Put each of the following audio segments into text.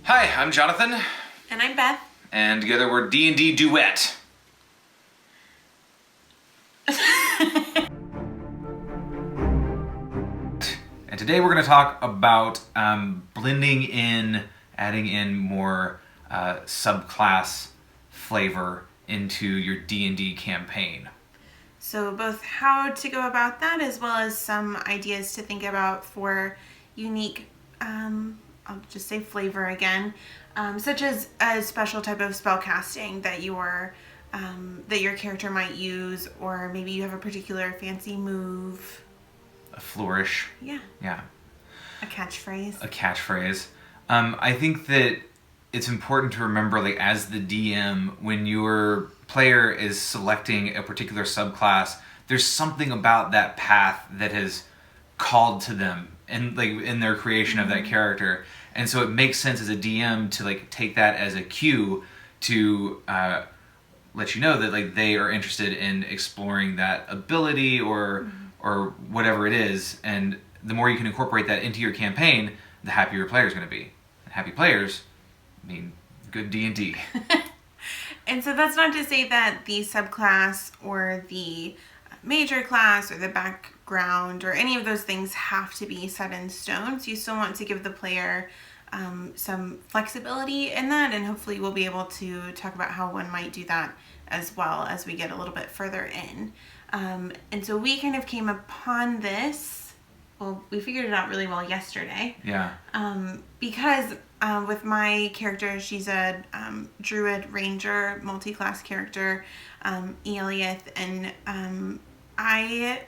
Hi, I'm Jonathan. And I'm Beth. And together we're D&D Duet. And today we're going to talk about blending in, adding in more subclass flavor into your D&D campaign. So both how to go about that as well as some ideas to think about for unique, I'll just say flavor again, such as a special type of spell casting that your character might use, or maybe you have a particular fancy move. A flourish. Yeah. Yeah. A catchphrase. A catchphrase. I think that it's important to remember, like, as the DM, when your player is selecting a particular subclass, there's something about that path that has called to them and like in their creation of that character, and so it makes sense as a DM to like take that as a cue to let you know that like they are interested in exploring that ability or whatever it is, and the more you can incorporate that into your campaign, the happier your player is going to be. And happy players mean good D&D. And so that's not to say that the subclass or the major class or the background or any of those things have to be set in stone. So you still want to give the player some flexibility in that, and hopefully we'll be able to talk about how one might do that as well as we get a little bit further in. And so we kind of came upon this, well, we figured it out really well yesterday. Yeah. Because with my character, she's a Druid Ranger, multi-class character, Eliath, and I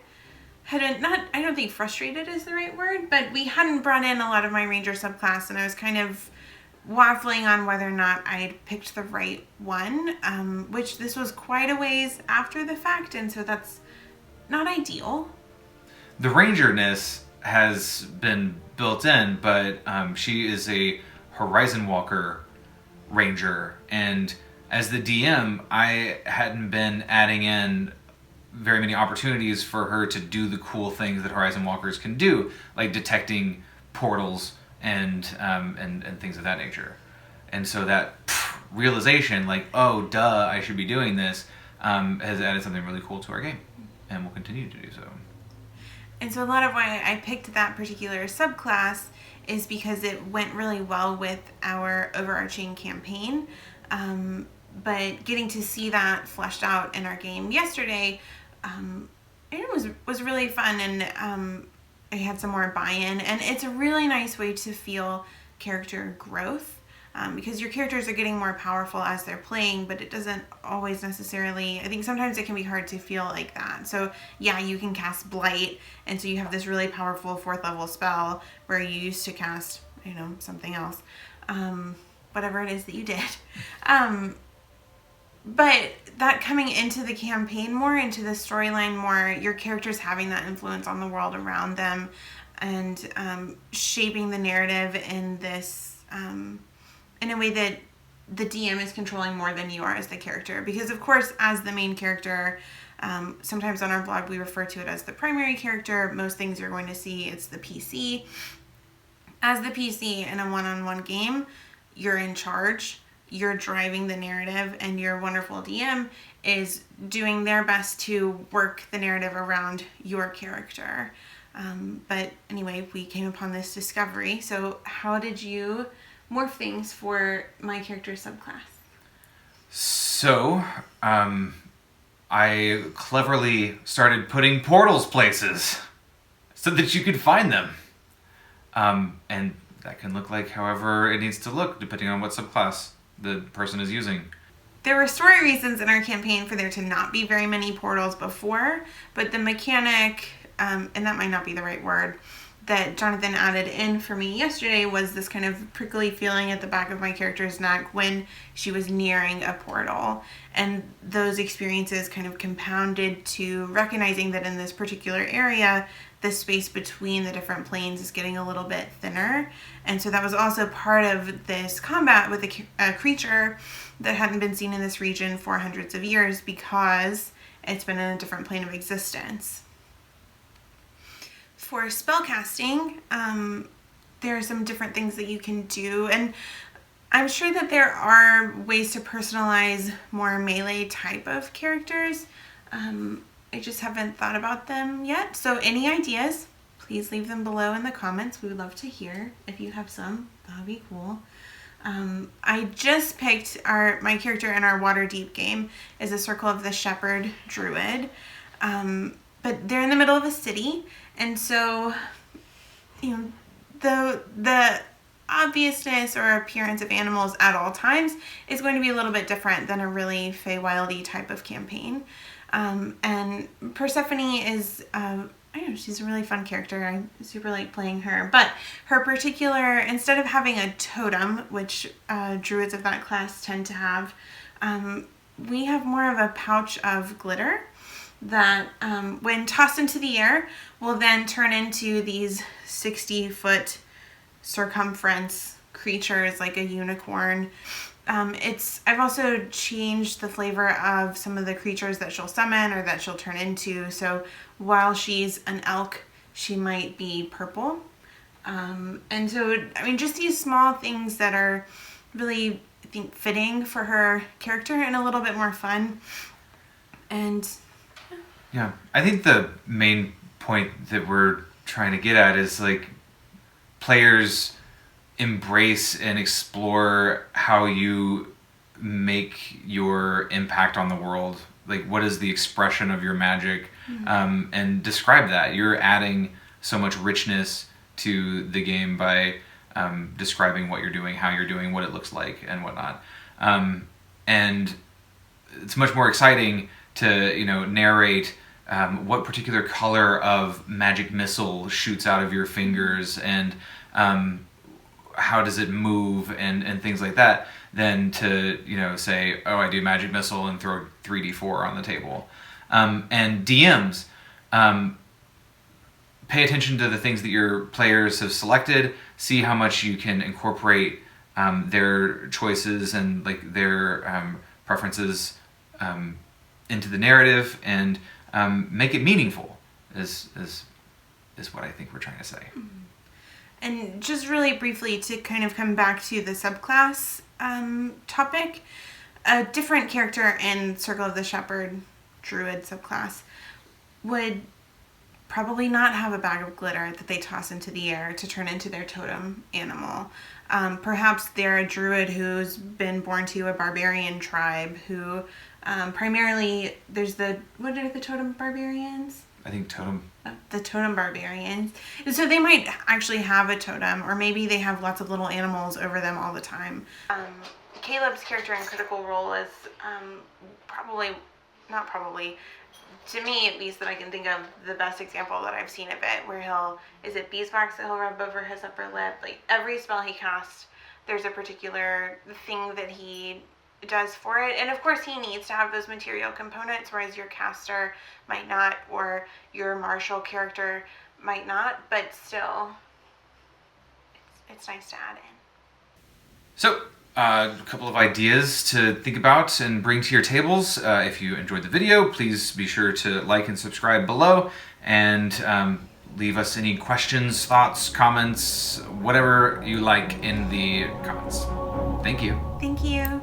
don't think frustrated is the right word, but we hadn't brought in a lot of my Ranger subclass, and I was kind of waffling on whether or not I'd picked the right one, which this was quite a ways after the fact, and so that's not ideal. The Rangerness has been built in, but she is a Horizon Walker Ranger, and as the DM, I hadn't been adding in very many opportunities for her to do the cool things that Horizon Walkers can do, like detecting portals and things of that nature. And so that realization, like, oh, duh, I should be doing this, has added something really cool to our game, and will continue to do so. And so a lot of why I picked that particular subclass is because it went really well with our overarching campaign. But getting to see that fleshed out in our game yesterday, it was really fun, and I had some more buy-in, and it's a really nice way to feel character growth, because your characters are getting more powerful as they're playing, but it doesn't always necessarily, I think sometimes it can be hard to feel like that. So yeah, you can cast Blight, and so you have this really powerful 4th level spell where you used to cast, something else, whatever it is that you did. But that coming into the campaign more, into the storyline more, your characters having that influence on the world around them, and shaping the narrative in this, in a way that the DM is controlling more than you are as the character. Because of course, as the main character, sometimes on our blog we refer to it as the primary character. Most things you're going to see, it's the PC. As the PC in a one-on-one game, you're in charge. You're driving the narrative, and your wonderful DM is doing their best to work the narrative around your character. But anyway, we came upon this discovery. So how did you morph things for my character subclass? So, I cleverly started putting portals places so that you could find them. And that can look like however it needs to look, depending on what subclass the person is using. There were story reasons in our campaign for there to not be very many portals before, but the mechanic, and that might not be the right word, that Jonathan added in for me yesterday was this kind of prickly feeling at the back of my character's neck when she was nearing a portal. And those experiences kind of compounded to recognizing that in this particular area, the space between the different planes is getting a little bit thinner. And so that was also part of this combat with a creature that hadn't been seen in this region for hundreds of years because it's been in a different plane of existence. For spellcasting, there are some different things that you can do, and I'm sure that there are ways to personalize more melee type of characters. I just haven't thought about them yet. So any ideas, please leave them below in the comments. We would love to hear. If you have some, that would be cool. I just picked my character in our Waterdeep game is a Circle of the Shepherd Druid. But they're in the middle of a city, and so the obviousness or appearance of animals at all times is going to be a little bit different than a really Feywildy type of campaign. And Persephone is, I don't know, she's a really fun character. I super like playing her. But her particular, instead of having a totem, which druids of that class tend to have, we have more of a pouch of glitter that when tossed into the air will then turn into these 60-foot circumference creatures like a unicorn. I've also changed the flavor of some of the creatures that she'll summon or that she'll turn into. So while she's an elk, she might be purple. And so, I mean, just these small things that are really, I think, fitting for her character and a little bit more fun. And yeah, I think the main point that we're trying to get at is like players embrace and explore how you make your impact on the world. Like, what is the expression of your magic? And describe that. You're adding so much richness to the game by describing what you're doing, how you're doing, what it looks like, and whatnot. And it's much more exciting to narrate what particular color of magic missile shoots out of your fingers and how does it move and things like that, than to say, oh, I do magic missile and throw 3d4 on the table. And DMs, pay attention to the things that your players have selected, see how much you can incorporate their choices and like their preferences into the narrative, and make it meaningful is what I think we're trying to say. And just really briefly to kind of come back to the subclass topic, a different character in Circle of the Shepherd Druid subclass would probably not have a bag of glitter that they toss into the air to turn into their totem animal. Perhaps they're a druid who's been born to a barbarian tribe who primarily, what are the totem barbarians? I think totem. The totem barbarians. And so they might actually have a totem, or maybe they have lots of little animals over them all the time. Caleb's character in Critical Role is to me at least, that I can think of, the best example that I've seen of it, where is it beeswax that he'll rub over his upper lip? Like every spell he casts, there's a particular thing that he does for it, and of course he needs to have those material components, whereas your caster might not, or your martial character might not, but still it's nice to add in. So a couple of ideas to think about and bring to your tables. If you enjoyed the video, please be sure to like and subscribe below, and leave us any questions, thoughts, comments, whatever you like in the comments. Thank you. Thank you.